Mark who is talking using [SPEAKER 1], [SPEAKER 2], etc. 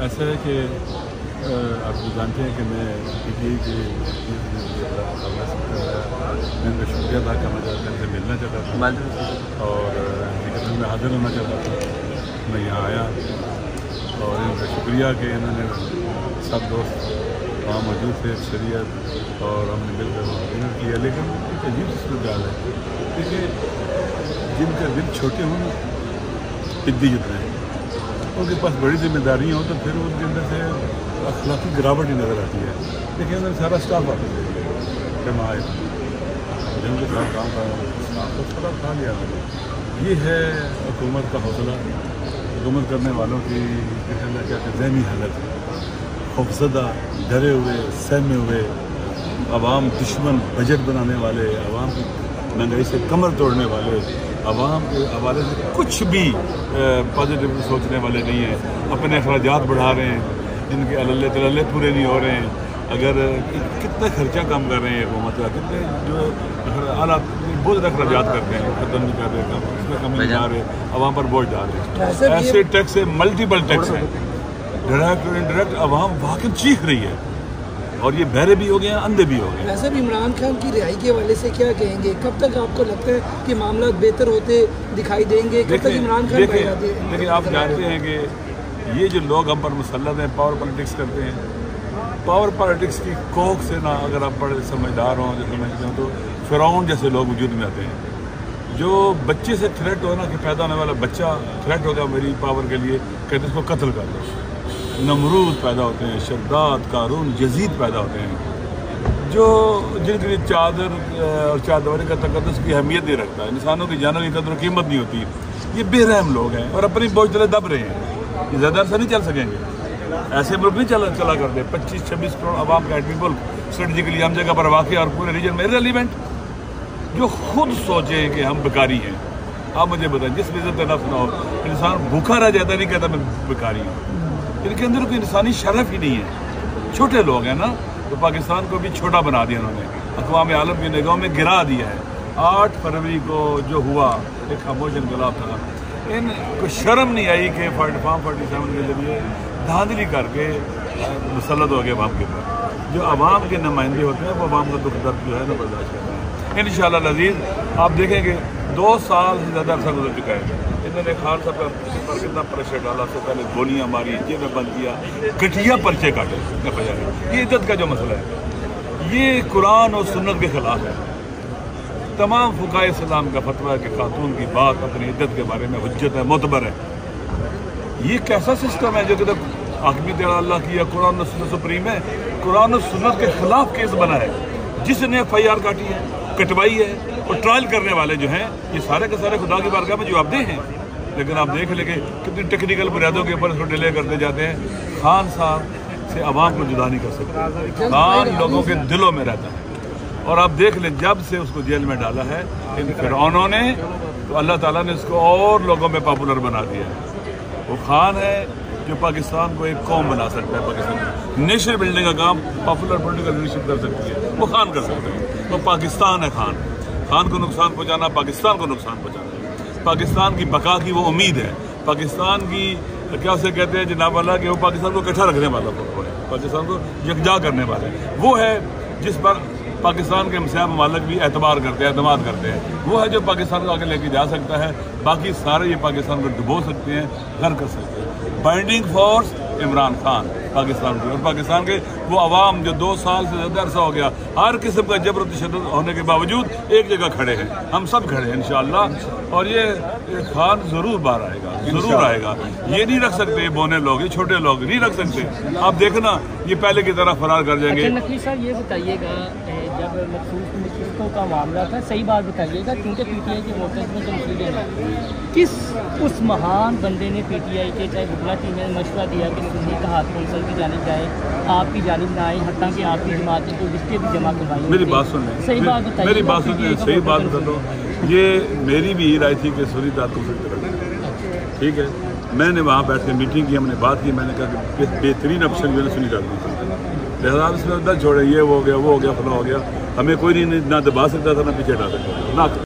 [SPEAKER 1] ایسا ہے کہ آپ جو جانتے ہیں کہ میں PTI کے میں ان کا شکریہ ادا کرنا چاہتا ہوں، ان سے ملنا چاہتا تھا اور لیکن میں حاضر ہونا چاہتا تھا. میں یہاں آیا اور ان کا شکریہ کہ انہوں نے سب دوست وہاں موجود تھے، اکثریت، اور ہم نے مل کر ڈنر کیا. لیکن ایک عجیب سی صورتحال ہے، کیونکہ جن کا دل چھوٹے ہوں ادی جتنے ان کے پاس بڑی ذمہ داریاں ہوں تو پھر ان کے اندر سے اخلاقی گراوٹ ہی نظر آتی ہے. لیکن اندر سارا اسٹاف آتا ہے جب آئے جن کے ساتھ کام کر تو تھوڑا کھا لیا. یہ ہے حکومت کا حوصلہ، حکومت کرنے والوں کی کیا کہ ذہنی حالت، خوفزدہ، ڈرے ہوئے، سہمے ہوئے عوام، دشمن بجٹ بنانے والے، عوام کی مہنگائی سے کمر توڑنے والے، عوام کے حوالے سے کچھ بھی پازیٹیو سوچنے والے نہیں ہیں. اپنے اخراجات بڑھا رہے ہیں، جن کے تللے پورے نہیں ہو رہے ہیں. اگر کتنا خرچہ کم کر رہے ہیں حکومت کا، کتنے جو اعلیٰ بہت اخراجات کرتے ہیں، ختم نہیں کر رہے، اس میں کمی جا رہے، عوام پر بوجھ ڈال رہے. ایسے ٹیکس ہے، ملٹیپل ٹیکس ہیں، ڈائریکٹ اور انڈائریکٹ. عوام واقعی چیخ رہی ہے اور یہ بہرے بھی ہو گئے ہیں، اندھے بھی ہو گئے ہیں.
[SPEAKER 2] ویسے بھی عمران خان کی رہائی کے حوالے سے کیا کہیں گے؟ کب تک آپ کو لگتا ہے کہ معاملات بہتر ہوتے دکھائی دیں گے؟ کب تک عمران خان
[SPEAKER 1] لیکن آپ جانتے ہیں کہ یہ جو لوگ ہم پر مسلط ہیں، پاور پالیٹکس کرتے ہیں، پاور پالیٹکس کی کوکھ سے نہ اگر آپ بڑے سمجھدار ہوں، جو سمجھتے ہوں، تو فرعون جیسے لوگ وجود میں آتے ہیں. جو بچے سے تھریٹ ہو نا کہ پیدا ہونے والا بچہ تھریٹ ہوگا میری پاور کے لیے، کہتے ہیں اس کو قتل کر دو. نمرود پیدا ہوتے ہیں، شداد، قارون، یزید پیدا ہوتے ہیں، جو جن کے لیے چادر اور چادوری کا تقدس کی اہمیت نہیں رکھتا، انسانوں کی جانوں کی قدر و قیمت نہیں ہوتی. یہ بے رحم لوگ ہیں اور اپنی بوجھ تلے دب رہے ہیں. یہ زیادہ عرصہ نہیں چل سکیں گے. ایسے ملک نہیں چلا کرتے. 25-26 کروڑ عوام کا ایٹمی ملک اسٹریٹجیکلی ہم جگہ پر واقع اور پورے ریجن میں ریلیونٹ، جو خود سوچیں کہ ہم بیکاری ہیں. آپ مجھے بتائیں، جس عزت نفس نہ ہو، انسان بھوکا رہ جاتا نہیں کہتا میں بیکاری ہوں. ان کے اندر کوئی انسانی شرف ہی نہیں ہے. چھوٹے لوگ ہیں نا، تو پاکستان کو بھی چھوٹا بنا دیا انہوں نے، اقوام عالم کی نگاہوں میں گرا دیا ہے. 8 فروری کو جو ہوا ایک خاموش انقلاب تھا. ان کو شرم نہیں آئی کہ فارم 47 کے ذریعے دھاندلی کر کے مسلط ہو گئے عوام کے اوپر. جو عوام کے نمائندے ہوتے ہیں وہ عوام کا دکھ درد جو ہے نا برداشت کرتے ہیں. انشاءاللہ العزیز آپ دیکھیں کہ 2 سال سے زیادہ عرصہ گزر چکا ہے. انہوں نے خان صاحب پر کتنا پریشر ڈالا، سے پہلے گولیاں ماری، جیبیں بند کیا، گٹھیا پرچے کاٹے. یہ عزت کا جو مسئلہ ہے، یہ قرآن اور سنت کے خلاف ہے. تمام فقہائے اسلام کا فتویٰ ہے کہ خاتون کی بات اپنی عزت کے بارے میں حجت ہے، معتبر ہے. یہ کیسا سسٹم ہے جو کہ حاکمیت اللہ کی یا قرآن و سنت سپریم ہے؟ قرآن و سنت کے خلاف کیس بنا ہے. جس نے FIR کاٹی ہے، کٹوائی ہے، اور ٹرائل کرنے والے جو ہیں یہ سارے کے سارے خدا کی بارگاہ میں جواب دہ ہیں. لیکن آپ دیکھ لیں کہ کتنی ٹیکنیکل بنیادوں کے اوپر اس کو ڈیلے کرتے جاتے ہیں. خان صاحب سے عوام کو جدا نہیں کر سکتے. خان لوگوں کے دلوں میں رہتا ہے. اور آپ دیکھ لیں جب سے اس کو جیل میں ڈالا ہے ان فرعونوں نے، تو اللہ تعالیٰ نے اس کو اور لوگوں میں پاپولر بنا دیا ہے. وہ خان ہے جو پاکستان کو ایک قوم بنا سکتا ہے. پاکستان نیشن بلڈنگ کا کام پاپولر پولیٹیکل لیڈرشپ کر سکتی ہے، وہ خان کر سکتے ہیں. تو پاکستان ہے خان کو نقصان پہنچانا، پاکستان کو نقصان پہنچانا. پاکستان کی بقا کی وہ امید ہے. پاکستان کی کیا سے کہتے ہیں جناب اللہ کہ وہ پاکستان کو اکٹھا رکھنے والا ہے، پاکستان کو یکجا کرنے والے. وہ ہے جس پر پاکستان کے مسیح ممالک بھی اعتبار کرتے ہیں، اعتماد کرتے ہیں. وہ ہے جو پاکستان کو آگے لے کے جا سکتا ہے. باقی سارے یہ پاکستان کو ڈبو سکتے ہیں، غرق کر سکتے ہیں. بائنڈنگ فورس عمران خان پاکستان کی، اور پاکستان کے وہ عوام جو 2 سال سے زیادہ عرصہ ہو گیا ہر قسم کا جبر و تشدد ہونے کے باوجود ایک جگہ کھڑے ہیں. ہم سب کھڑے ہیں انشاءاللہ. اور یہ خان ضرور باہر آئے گا، ضرور آئے گا. یہ نہیں رکھ سکتے، یہ بونے لوگ، یہ چھوٹے لوگ نہیں رکھ سکتے. آپ دیکھنا یہ پہلے کی طرح فرار کر جائیں گے.
[SPEAKER 3] نقوی صاحب یہ بتائیے گا، جب مخصوص نشستوں کا معاملہ تھا، صحیح بات بتائیے گا کیونکہ PTI کے ووٹرز میں تمثیلیں ہیں، کس اس مہان بندے نے PTI کے چاہے بگلا ٹیم نے مشورہ دیا کہ سنی کا ہاتھ کونسل کی جانب جائے، آپ کی جانب نہ آئے، حتیٰ کہ آپ کی جماعت کو لسٹیں بھی جمع کروائی؟
[SPEAKER 1] میری بات سن لیں،
[SPEAKER 3] صحیح بات بتائیے.
[SPEAKER 1] میری بات سن لیں، صحیح بات بتا دو. یہ میری بھی یہ رائے تھی کہ سنی تعطل سے کریں، ٹھیک ہے. میں نے وہاں بیٹھ کے میٹنگ کی، ہم نے بات کی. میں نے کہا کہ بہترین آپشن جو ہے سنی تعطل، لہٰذا اس میں نہ چھوڑے، یہ ہو گیا، وہ ہو گیا، فلاں ہو گیا. ہمیں کوئی نہیں نہ دبا سکتا تھا، نہ پیچھے ہٹا سکتا تھا، نہ